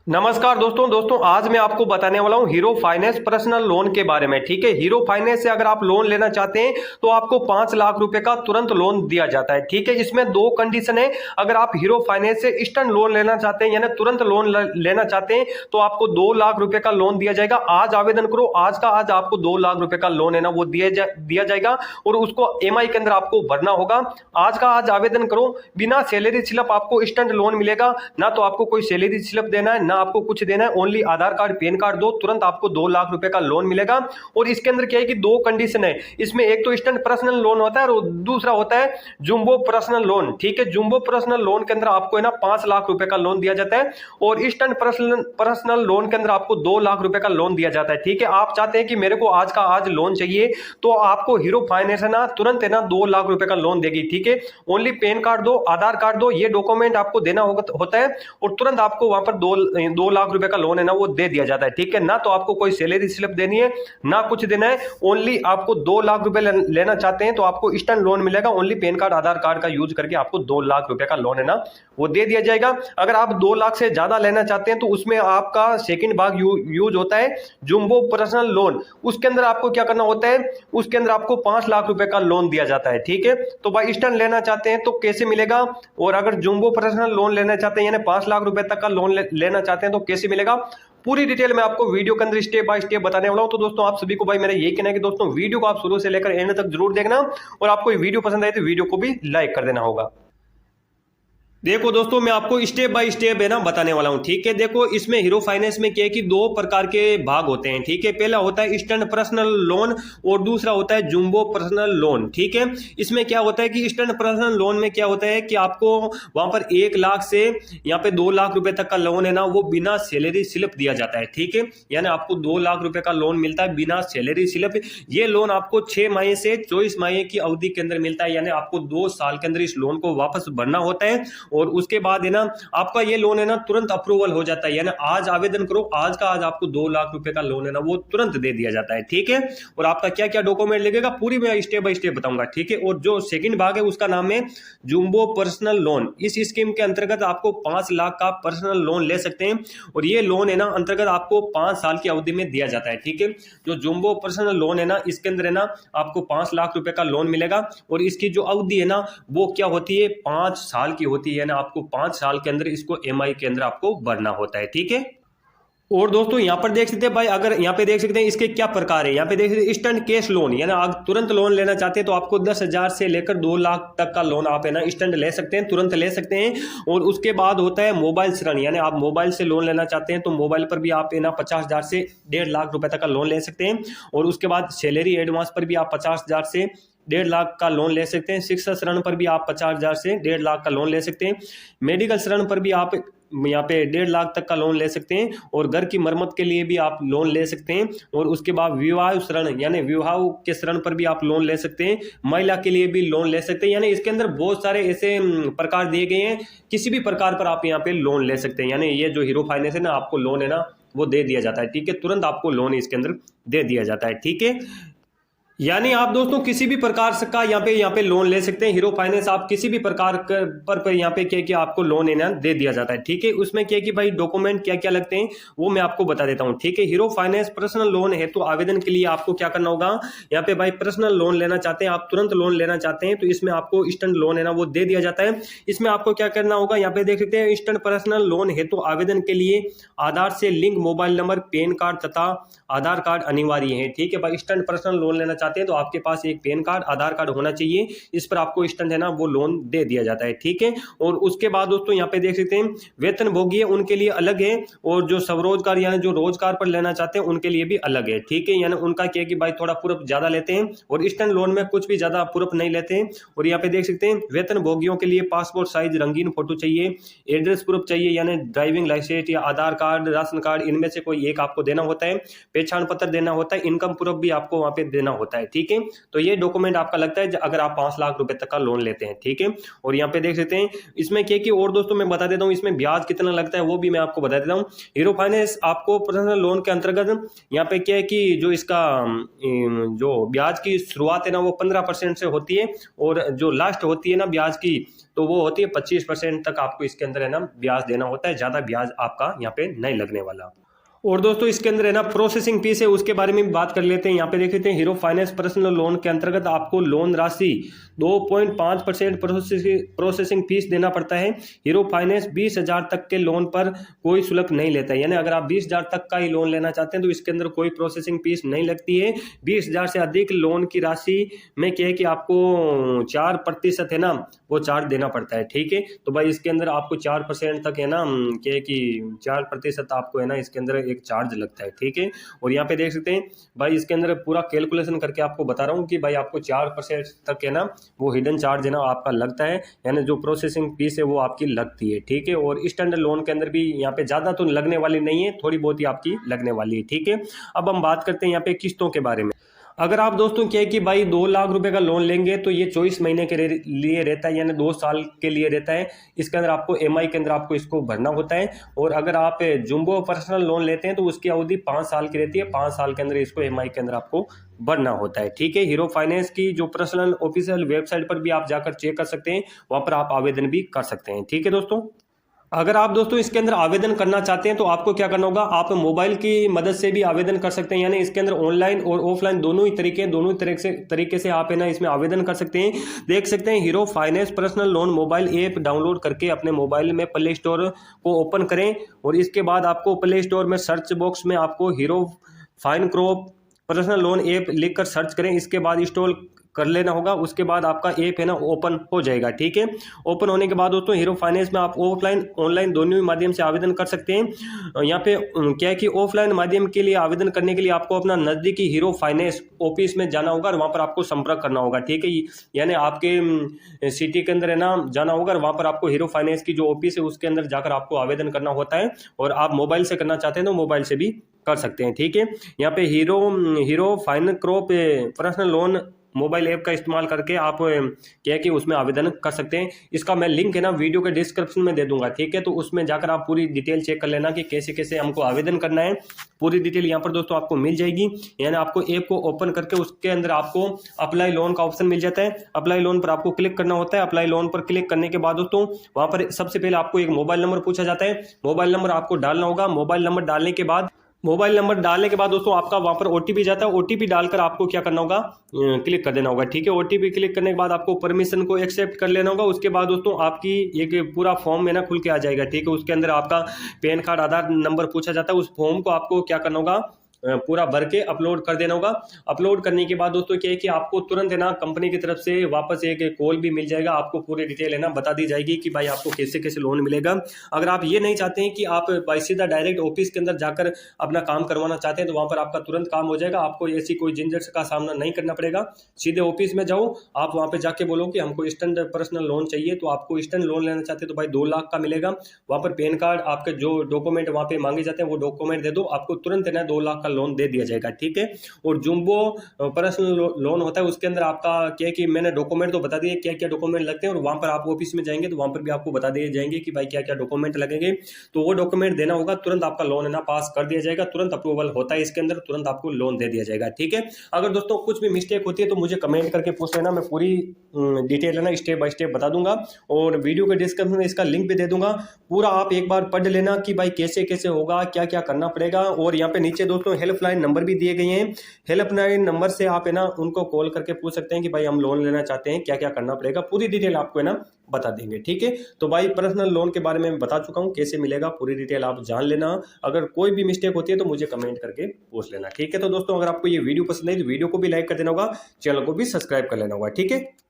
नमस्कार दोस्तों आज मैं आपको बताने वाला हूं हीरो फाइनेंस पर्सनल लोन के बारे में। ठीक है, हीरो फाइनेंस से अगर आप लोन लेना चाहते हैं तो आपको 5 लाख रुपए का तुरंत लोन दिया जाता है। ठीक है, इसमें दो कंडीशन है। अगर आप हीरो फाइनेंस से इंस्टेंट लोन लेना चाहते हैं यानी तुरंत लोन लेना चाहते हैं तो आपको 2 लाख रुपए का लोन दिया जाएगा। आज आवेदन करो, आज का आज आपको 2 लाख रुपए का लोन है ना वो दिया जाएगा और उसको EMI के अंदर आपको भरना होगा। आज का आज आवेदन करो, बिना सैलरी स्लिप आपको इंस्टेंट लोन मिलेगा। ना तो आपको कोई सैलरी स्लिप देना है ना आपको कुछ देना है, ओनली आधार कार्ड पैन कार्ड दो, तुरंत आपको 2 लाख रुपए का लोन मिलेगा। और इसके अंदर क्या है कि दो कंडीशन है इसमें, एक तो इंस्टेंट पर्सनल लोन होता है और दूसरा होता है जुम्बो पर्सनल लोन। ठीक है, जुम्बो पर्सनल लोन के अंदर आपको है ना 5 लाख रुपए का लोन दिया जाता है और इंस्टेंट पर्सनल लोन के अंदर आपको 2 लाख रुपए का लोन दिया जाता है। ठीक है, आप चाहते हैं कि मेरे को आज का आज लोन चाहिए तो आपको हीरो फाइनेंस है ना तुरंत है ना 2 लाख रुपए का लोन देगी। ठीक है, ओनली पैन कार्ड दो, आधार कार्ड दो, ये डॉक्यूमेंट आपको देना होता है और तुरंत आपको वहां पर 2 लाख रुपए का लोन है ना वो दे दिया जाता है। ठीक है, ना तो आपको कोई सैलरी स्लिप देनी है ना कुछ देना है, ओनली आपको 2 लाख रुपए लेना चाहते हैं तो आपको इंस्टेंट लोन मिलेगा। ओनली पैन कार्ड आधार कार्ड का यूज करके आपको 2 लाख रुपए का लोन है ना वो दे दिया जाएगा। अगर आप 2 लाख से ज्यादा लेना चाहते हैं तो उसमें आपका सेकंड भाग यूज होता है जुम्बो पर्सनल लोन। उसके अंदर आपको क्या करना होता है, उसके अंदर आपको 5 लाख रुपए का लोन दिया जाता है। ठीक है, तो भाई इंस्टेंट लेना चाहते हैं तो कैसे मिलेगा, और अगर जुम्बो पर्सनल लोन लेना चाहते हैं यानी 5 लाख रुपए तक का लोन लेना चाहते हैं तो कैसे मिलेगा, पूरी डिटेल में आपको वीडियो के अंदर स्टेप बाय स्टेप बताने वाला हूं। तो दोस्तों आप सभी को भाई मेरा यही कहना है कि दोस्तों वीडियो को आप शुरू से लेकर एंड तक जरूर देखना और आपको ये वीडियो पसंद आए तो वीडियो को भी लाइक कर देना होगा। देखो दोस्तों मैं आपको स्टेप बाय स्टेप है ना बताने वाला हूं। ठीक है, देखो इसमें हीरो फाइनेंस में क्या है कि दो प्रकार के भाग होते हैं। ठीक है, पहला होता है इंस्टेंट पर्सनल लोन और दूसरा होता है जुम्बो पर्सनल लोन। ठीक है, इसमें क्या होता है कि इंस्टेंट पर्सनल लोन में क्या होता है कि आपको वहां पर 1 लाख से यहाँ पे 2 लाख रुपए तक का लोन है ना वो बिना सैलरी स्लिप दिया जाता है। ठीक है, यानी आपको 2 लाख रुपए का लोन मिलता है बिना सैलरी स्लिप। ये लोन आपको 6 माह से 24 माह की अवधि के अंदर मिलता है, यानी आपको 2 साल के अंदर इस लोन को वापस भरना होता है और उसके बाद है ना आपका ये लोन है ना तुरंत अप्रूवल हो जाता है। यानी आज आवेदन करो, आज का आज आपको 2 लाख रुपए का लोन है ना वो तुरंत दे दिया जाता है। ठीक है, और आपका क्या क्या डॉक्यूमेंट लगेगा पूरी मैं स्टेप बाय स्टेप बताऊंगा। ठीक है, और जो सेकंड भाग है उसका नाम है जुम्बो पर्सनल लोन। इस स्कीम के अंतर्गत आपको 5 लाख का पर्सनल लोन ले सकते हैं और ये लोन है ना अंतर्गत आपको 5 साल की अवधि में दिया जाता है। ठीक है, जो जुम्बो पर्सनल लोन है ना इसके अंदर है ना आपको 5 लाख रुपए का लोन मिलेगा और इसकी जो अवधि है ना वो क्या होती है 5 साल की होती है ना, आपको 5 साल के अंदर इसको EMI के अंदर आपको भरना होता है। ठीक है, और दोस्तों यहाँ पर देख सकते हैं भाई, अगर यहाँ पे देख सकते हैं इसके क्या प्रकार है। यहाँ पे देख सकते हैं इंस्टेंट कैश लोन, यानी आप तुरंत लोन लेना चाहते हैं तो आपको 10,000 से लेकर 2 लाख तक का लोन आप है ना इंस्टेंट ले सकते हैं, तुरंत ले सकते हैं। और उसके बाद होता है मोबाइल ऋण, यानी आप मोबाइल से लोन लेना चाहते हैं तो मोबाइल पर भी आप है ना 50,000 से 1.5 लाख रुपए तक का लोन ले सकते हैं। और उसके बाद सैलरी एडवांस पर भी आप 50,000 से 1.5 लाख का लोन ले सकते हैं। शिक्षा ऋण पर भी आप 50,000 से 1.5 लाख का लोन ले सकते हैं। मेडिकल ऋण पर भी आप यहाँ पे 1.5 लाख तक का लोन ले सकते हैं और घर की मरम्मत के लिए भी आप लोन ले सकते हैं। और उसके बाद विवाह ऋण यानी विवाह के ऋण पर भी आप लोन ले सकते हैं, महिला के लिए भी लोन ले सकते हैं। यानी इसके अंदर बहुत सारे ऐसे प्रकार दिए गए हैं, किसी भी प्रकार पर आप यहाँ पे लोन ले सकते हैं। यानी ये जो हीरो फाइनेंस है ना आपको लोन है ना वो दे दिया जाता है। ठीक है, तुरंत आपको लोन इसके अंदर दे दिया जाता है। ठीक है, यानी आप दोस्तों किसी भी प्रकार से का यहाँ पे लोन ले सकते हैं। हीरो फाइनेंस आप किसी भी प्रकार पर यहाँ पे क्या कि आपको लोन है ना दे दिया जाता है। ठीक है, उसमें क्या कि भाई डॉक्यूमेंट क्या क्या लगते हैं वो मैं आपको बता देता हूँ। ठीक है, हीरो फाइनेंस पर्सनल लोन है तो आवेदन के लिए आपको क्या करना होगा, यहाँ पे भाई पर्सनल लोन लेना चाहते हैं आप, तुरंत लोन लेना चाहते हैं तो इसमें आपको इंस्टेंट लोन है ना वो दे दिया जाता है। इसमें आपको क्या करना होगा, यहाँ पे देख सकते हैं इंस्टेंट पर्सनल लोन है तो आवेदन के लिए आधार से link mobile number, pan card तथा आधार कार्ड अनिवार्य है। ठीक है भाई, इंस्टेंट पर्सनल लोन लेना चाहते हैं तो आपके पास एक पैन कार्ड आधार कार्ड होना चाहिए, इस पर आपको इंस्टेंट है ना वो लोन दे दिया जाता है। ठीक है, और उसके बाद दोस्तों यहाँ पे देख सकते हैं वेतन भोगी है उनके लिए अलग है और जो स्वरोजगार यानी जो रोजगार पर लेना चाहते हैं उनके लिए भी अलग है। ठीक है, यानी उनका क्या कि भाई थोड़ा प्रूफ ज्यादा लेते हैं और इंस्टेंट लोन में कुछ भी ज्यादा प्रूफ नहीं लेते हैं। और यहाँ पे देख सकते हैं वेतन भोगियों के लिए पासपोर्ट साइज रंगीन फोटो चाहिए, एड्रेस प्रूफ चाहिए यानी ड्राइविंग लाइसेंस या आधार कार्ड, राशन कार्ड, इनमें से कोई एक आपको देना होता है, पहचान पत्र देना होता है, इनकम प्रूफ भी आपको वहां पे देना होता है। होता है, ठीक है। तो ये डॉक्यूमेंट आपका लगता है अगर आप 5 लाख रुपए तक का लोन लेते हैं, ठीक है। और यहाँ पे देख सकते हैं इसमें क्या कि और दोस्तों मैं बता देता हूँ इसमें ब्याज कितना लगता है वो भी मैं आपको बता देता हूँ। हीरो फाइनेंस आपको पर्सनल लोन के अंतर्गत यहाँ पे क्या है कि जो इसका जो ब्याज की शुरुआत है ना वो 15% से होती है, और जो लास्ट होती है ना ब्याज की तो वो होती है 25% तक आपको इसके अंदर है ना ब्याज देना होता है, ज्यादा ब्याज आपका यहाँ पे नहीं लगने वाला। और दोस्तों इसके अंदर है ना प्रोसेसिंग फीस है उसके बारे में भी बात कर लेते हैं। यहाँ पे देख लेते हैं हीरो फाइनेंस पर्सनल लोन के अंतर्गत आपको लोन राशि 2.5% प्रोसेसिंग फीस देना पड़ता है। हीरो फाइनेंस 20,000 तक के लोन पर कोई शुल्क नहीं लेता है, यानी अगर आप 20,000 तक का ही लोन लेना चाहते हैं तो इसके अंदर कोई प्रोसेसिंग फीस नहीं लगती है। 20,000 से अधिक लोन की राशि में क्या है कि आपको 4% है ना वो चार्ज देना पड़ता है, ठीक है। तो भाई इसके अंदर आपको 4% तक है ना क्या है कि 4% आपको है ना इसके अंदर एक चार्ज लगता है, ठीक है। और यहाँ पे देख सकते हैं भाई इसके अंदर पूरा कैलकुलेशन करके आपको बता रहा हूँ कि भाई आपको 4% तक है ना वो हिडन चार्ज है ना आपका लगता है, यानी जो प्रोसेसिंग फीस है वो आपकी लगती है, ठीक है। और स्टैंडर्ड लोन के अंदर भी यहाँ पे ज्यादा तो लगने वाली नहीं है, थोड़ी बहुत ही आपकी लगने वाली है, ठीक है। अब हम बात करते हैं यहाँ पे किस्तों के बारे में। अगर आप दोस्तों क्या है कि भाई 2 लाख रुपए का लोन लेंगे तो ये 24 महीने के लिए रहता है, यानी 2 साल के लिए रहता है। इसके अंदर आपको EMI के अंदर आपको इसको भरना होता है। और अगर आप जुम्बो पर्सनल लोन लेते हैं तो उसकी अवधि 5 साल की रहती है, 5 साल के अंदर इसको EMI के अंदर आपको भरना होता है, ठीक है। हीरो फाइनेंस की जो पर्सनल ऑफिशियल वेबसाइट पर भी आप जाकर चेक कर सकते हैं, वहां पर आप आवेदन भी कर सकते हैं, ठीक है दोस्तों। अगर आप दोस्तों इसके अंदर आवेदन करना चाहते हैं तो आपको क्या करना होगा, आप मोबाइल की मदद से भी आवेदन कर सकते हैं, यानी इसके अंदर ऑनलाइन और ऑफलाइन दोनों ही तरीके से आप है ना इसमें आवेदन कर सकते हैं। देख सकते हैं hero finance personal loan mobile app download करके अपने मोबाइल में प्ले स्टोर को ओपन करें, और इसके बाद आपको प्ले स्टोर में सर्च बॉक्स में आपको hero fine crop personal loan app लिखकर सर्च करें। इसके बाद इंस्टॉल कर लेना होगा, उसके बाद आपका ऐप है ना ओपन हो जाएगा, ठीक है। ओपन होने के बाद दोस्तों हीरो फाइनेंस में आप ऑफलाइन ऑनलाइन दोनों ही माध्यम से आवेदन कर सकते हैं। यहाँ पे क्या है कि ऑफलाइन माध्यम के लिए आवेदन करने के लिए आपको अपना नजदीकी हीरो फाइनेंस ऑफिस में जाना होगा और वहां पर आपको संपर्क करना होगा, ठीक है। यानी आपके सिटी के अंदर है ना जाना होगा और वहां पर आपको हीरो फाइनेंस की जो ऑफिस है उसके अंदर जाकर आपको आवेदन करना होता है। और आप मोबाइल से करना चाहते हैं तो मोबाइल से भी कर सकते हैं, ठीक है। यहाँ पे hero fine crop personal loan mobile app का इस्तेमाल करके आप क्या है कि उसमें आवेदन कर सकते हैं। इसका मैं लिंक है ना वीडियो के डिस्क्रिप्शन में दे दूंगा, ठीक है। तो उसमें जाकर आप पूरी डिटेल चेक कर लेना कि कैसे कैसे हमको आवेदन करना है, पूरी डिटेल यहाँ पर दोस्तों आपको मिल जाएगी। यानी आपको ऐप को ओपन करके उसके अंदर आपको अप्लाई लोन का ऑप्शन मिल जाता है। अप्लाई लोन पर आपको क्लिक करना होता है। अप्लाई लोन पर क्लिक करने के बाद दोस्तों वहां पर सबसे पहले आपको एक मोबाइल नंबर पूछा जाता है, मोबाइल नंबर आपको डालना होगा। मोबाइल नंबर डालने के बाद दोस्तों आपका वहां पर OTP जाता है। OTP डालकर आपको क्या करना होगा, क्लिक कर देना होगा, ठीक है। OTP क्लिक करने के बाद आपको परमिशन को एक्सेप्ट कर लेना होगा। उसके बाद दोस्तों आपकी एक पूरा फॉर्म है ना खुल के आ जाएगा, ठीक है। उसके अंदर आपका पैन कार्ड आधार नंबर पूछा जाता है। उस फॉर्म को आपको क्या करना होगा, पूरा भर के अपलोड कर देना होगा। अपलोड करने के बाद दोस्तों क्या है कि आपको तुरंत है ना कंपनी की तरफ से वापस एक कॉल भी मिल जाएगा। आपको पूरी डिटेल है ना बता दी जाएगी कि भाई आपको कैसे कैसे लोन मिलेगा। अगर आप ये नहीं चाहते हैं कि आप भाई सीधा डायरेक्ट ऑफिस के अंदर जाकर अपना काम करवाना चाहते हैं तो वहां पर आपका तुरंत काम हो जाएगा। आपको ऐसी कोई झंझट का सामना नहीं करना पड़ेगा। सीधे ऑफिस में जाओ, आप वहां पर जाके बोलो कि हमको इंस्टेंट पर्सनल लोन चाहिए, तो आपको इंस्टेंट लोन लेना चाहते हैं तो भाई 2 लाख का मिलेगा। वहां पर पैन कार्ड आपके जो डॉक्यूमेंट वहां पे मांगे जाते हैं वो डॉक्यूमेंट दे दो, आपको तुरंत है ना 2 लाख का लोन दे दिया जाएगा, ठीक है। और जुम्बो पर्सनल लोन होता है उसके अंदर आपका क्या है कि मैंने डॉक्यूमेंट तो बता दिए क्या क्या डॉक्यूमेंट लगते हैं, और वहां पर आप ऑफिस में जाएंगे तो वहां पर भी आपको बता दिए जाएंगे कि भाई क्या क्या डॉक्यूमेंट लगेंगे। तो वो डॉक्यूमेंट देना होगा, तुरंत आपका लोन है ना पास कर दिया जाएगा, तुरंत अप्रूवल होता है इसके अंदर, तुरंत आपको लोन दे दिया जाएगा, ठीक है। अगर दोस्तों कुछ भी मिस्टेक होती है तो मुझे कमेंट करके पूछ लेना, मैं पूरी डिटेल है ना स्टेप बाय स्टेप बता दूंगा और वीडियो के डिस्क्रिप्शन में इसका लिंक भी दे दूंगा। पूरा आप एक बार पढ़ लेना कि भाई कैसे कैसे होगा, क्या क्या करना पड़ेगा। और यहाँ पे नीचे दोस्तों हेल्पलाइन नंबर भी दिए गए हैं। हेल्पलाइन नंबर से आप है ना उनको कॉल करके पूछ सकते हैं कि भाई हम लोन लेना चाहते हैं, क्या क्या करना पड़ेगा, पूरी डिटेल आपको है ना बता देंगे, ठीक है। तो भाई पर्सनल लोन के बारे में बता चुका हूं, कैसे मिलेगा पूरी डिटेल आप जान लेना। अगर कोई भी मिस्टेक होती है तो मुझे कमेंट करके पूछ लेना, ठीक है। तो दोस्तों अगर आपको ये वीडियो पसंद आई तो वीडियो को भी लाइक कर देना होगा, चैनल को भी सब्सक्राइब कर लेना होगा, ठीक है।